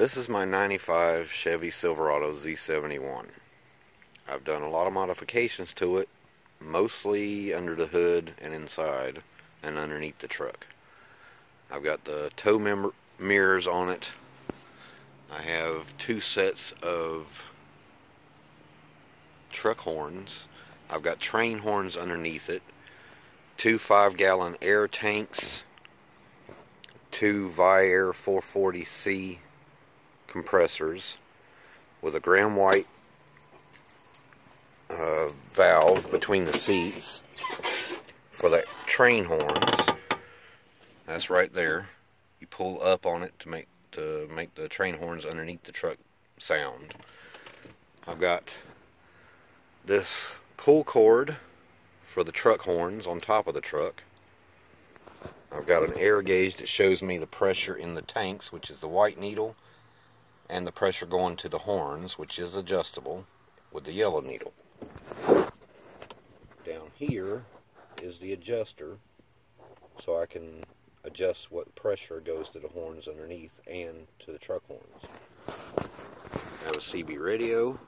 This is my 95 Chevy Silverado Z71. I've done a lot of modifications to it, mostly under the hood and inside and underneath the truck. I've got the tow mirrors on it. I have 2 sets of truck horns. I've got train horns underneath it, 2 5-gallon air tanks, 2 Viair 440C compressors with a gram white valve between the seats for the train horns. That's right there. You pull up on it to make the train horns underneath the truck sound. I've got this pull cord for the truck horns on top of the truck. I've got an air gauge that shows me the pressure in the tanks, which is the white needle, and the pressure going to the horns, which is adjustable with the yellow needle. Down here is the adjuster, so I can adjust what pressure goes to the horns underneath and to the truck horns. I have a CB radio.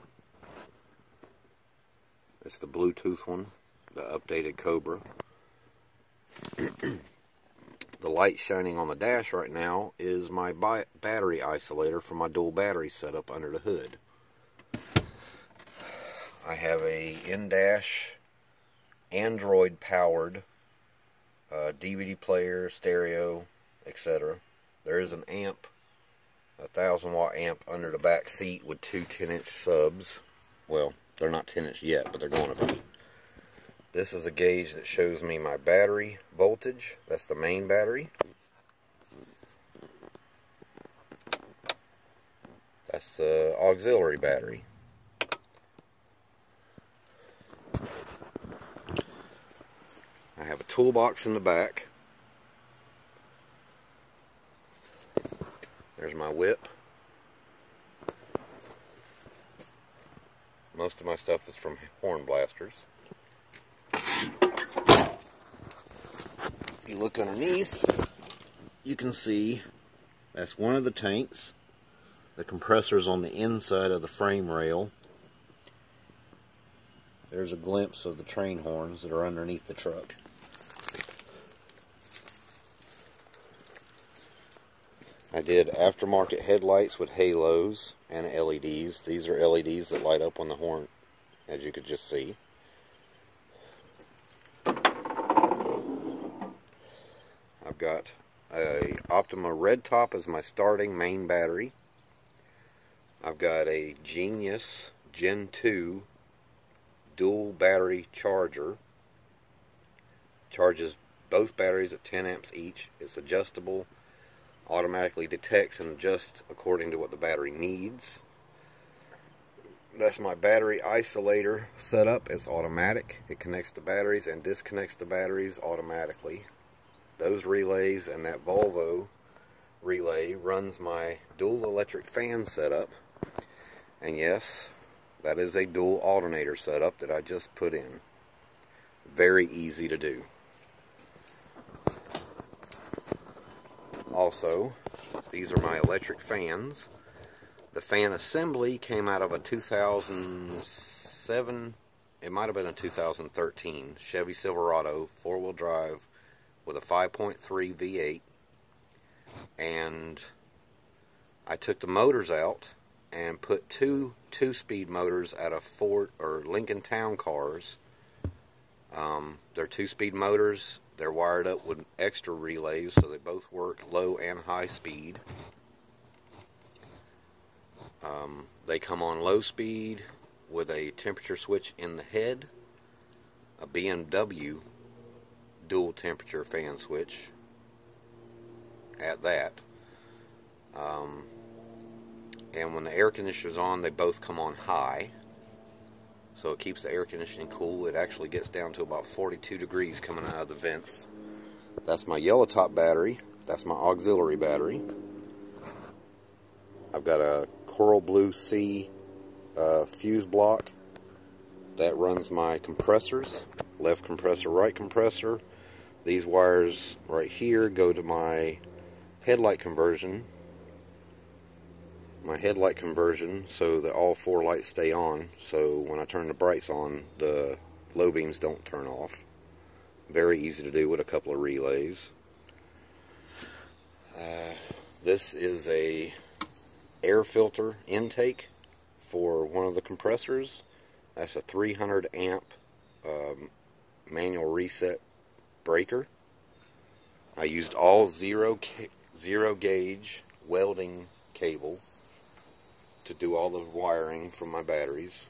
It's the Bluetooth one, the updated Cobra. The light shining on the dash right now is my battery isolator for my dual battery setup under the hood. I have a in-dash Android powered DVD player, stereo, etc. There is an amp, a 1000-watt amp under the back seat with 2 10-inch subs. Well, they're not 10-inch yet, but they're going to be. This is a gauge that shows me my battery voltage. That's the main battery. That's the auxiliary battery. I have a toolbox in the back. There's my whip. Most of my stuff is from horn blasters. If you look underneath, you can see that's one of the tanks. The compressor's on the inside of the frame rail. There's a glimpse of the train horns that are underneath the truck. I did aftermarket headlights with halos and LEDs. These are LEDs that light up on the horn, as you could just see. I've got a Optima red top as my starting main battery. I've got a Genius Gen 2 dual battery charger. Charges both batteries at 10 amps each. It's adjustable, automatically detects and adjusts according to what the battery needs. That's my battery isolator setup. It's automatic. It connects the batteries and disconnects the batteries automatically. Those relays and that Volvo relay runs my dual electric fan setup. And yes, that is a dual alternator setup that I just put in. Very easy to do. Also, these are my electric fans. The fan assembly came out of a 2007, it might have been a 2013 Chevy Silverado 4-wheel drive with a 5.3 V8, and I took the motors out and put two 2-speed motors out of Ford or Lincoln Town cars. They're 2-speed motors. They're wired up with extra relays, so they both work low and high speed. They come on low speed with a temperature switch in the head, a BMW dual temperature fan switch at that. And when the air conditioner's on, they both come on high, so it keeps the air conditioning cool. It actually gets down to about 42 degrees coming out of the vents. That's my yellow top battery. That's my auxiliary battery. I've got a Coral Blue C fuse block that runs my compressors, left compressor, right compressor. These wires right here go to my headlight conversion my headlight conversion so that all 4 lights stay on, so when I turn the brights on, the low beams don't turn off. Very easy to do with a couple of relays. This is a air filter intake for one of the compressors. That's a 300 amp manual reset breaker. I used all zero gauge welding cable to do all the wiring from my batteries.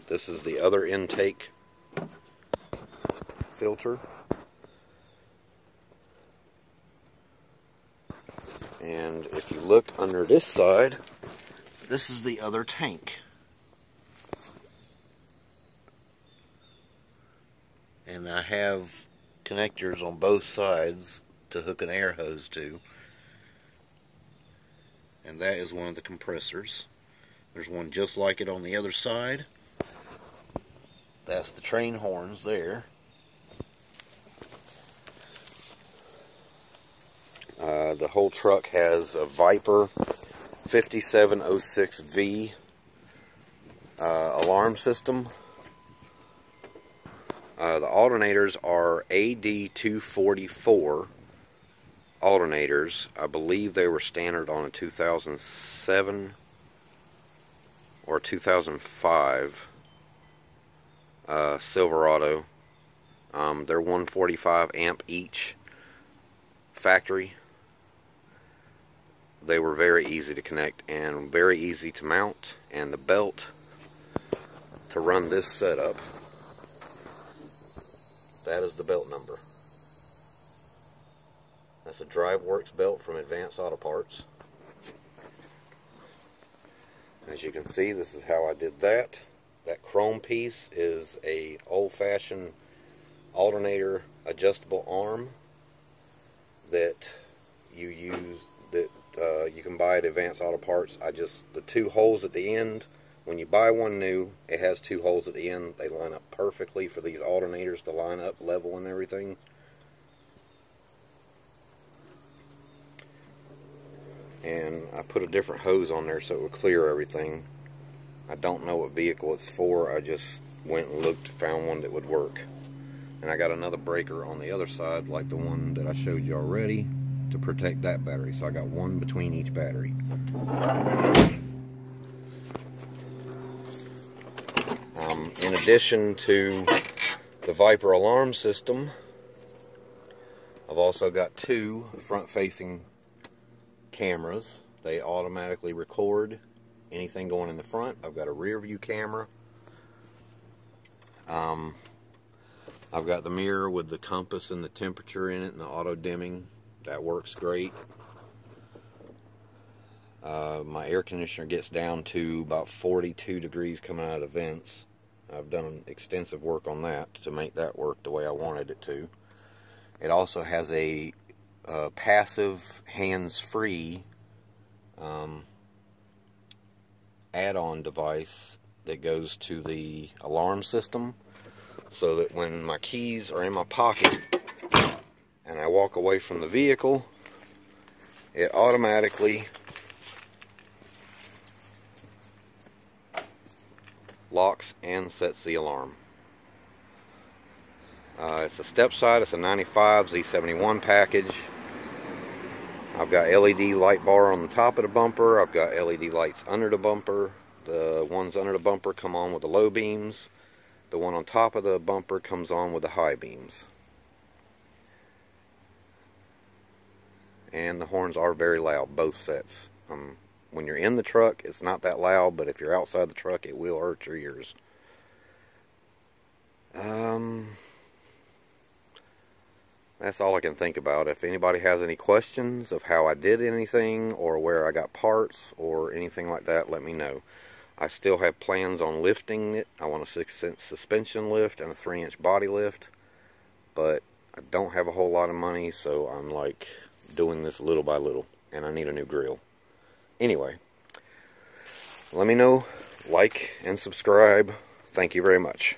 This is the other intake filter. And if you look under this side, this is the other tank. And I have connectors on both sides to hook an air hose to. And that is one of the compressors. There's one just like it on the other side. That's the train horns there. The whole truck has a Viper 5706V alarm system. The alternators are AD244 alternators. I believe they were standard on a 2007 or 2005 Silverado. They're 145 amp each factory. They were very easy to connect and very easy to mount, and the belt to run this setup, that is the belt number. That's a DriveWorks belt from Advanced Auto Parts. As you can see, this is how I did that. That chrome piece is a old-fashioned alternator adjustable arm that you use, that you can buy at Advanced Auto Parts. The 2 holes at the end, when you buy one new, it has 2 holes at the end. They line up perfectly for these alternators to line up level and everything. And I put a different hose on there so it would clear everything. I don't know what vehicle it's for. I just went and looked, found one that would work. And I got another breaker on the other side, like the one that I showed you already, to protect that battery. So I got one between each battery. In addition to the Viper alarm system, I've also got 2 front-facing cameras. They automatically record anything going in the front. I've got a rear view camera. I've got the mirror with the compass and the temperature in it and the auto dimming. That works great. My air conditioner gets down to about 42 degrees coming out of the vents. I've done extensive work on that to make that work the way I wanted it to. It also has a passive hands-free add-on device that goes to the alarm system, so that when my keys are in my pocket and I walk away from the vehicle, it automatically locks and sets the alarm. It's a step side. It's a 95 Z71 package. I've got LED light bar on the top of the bumper. I've got LED lights under the bumper. The ones under the bumper come on with the low beams. The one on top of the bumper comes on with the high beams. And the horns are very loud, both sets. When you're in the truck, it's not that loud, but if you're outside the truck, it will hurt your ears. That's all I can think about. If anybody has any questions of how I did anything, or where I got parts, or anything like that, let me know. I still have plans on lifting it. I want a 6-inch suspension lift and a 3-inch body lift, but I don't have a whole lot of money, so I'm like doing this little by little, and I need a new grill. Anyway, let me know, like and subscribe. Thank you very much.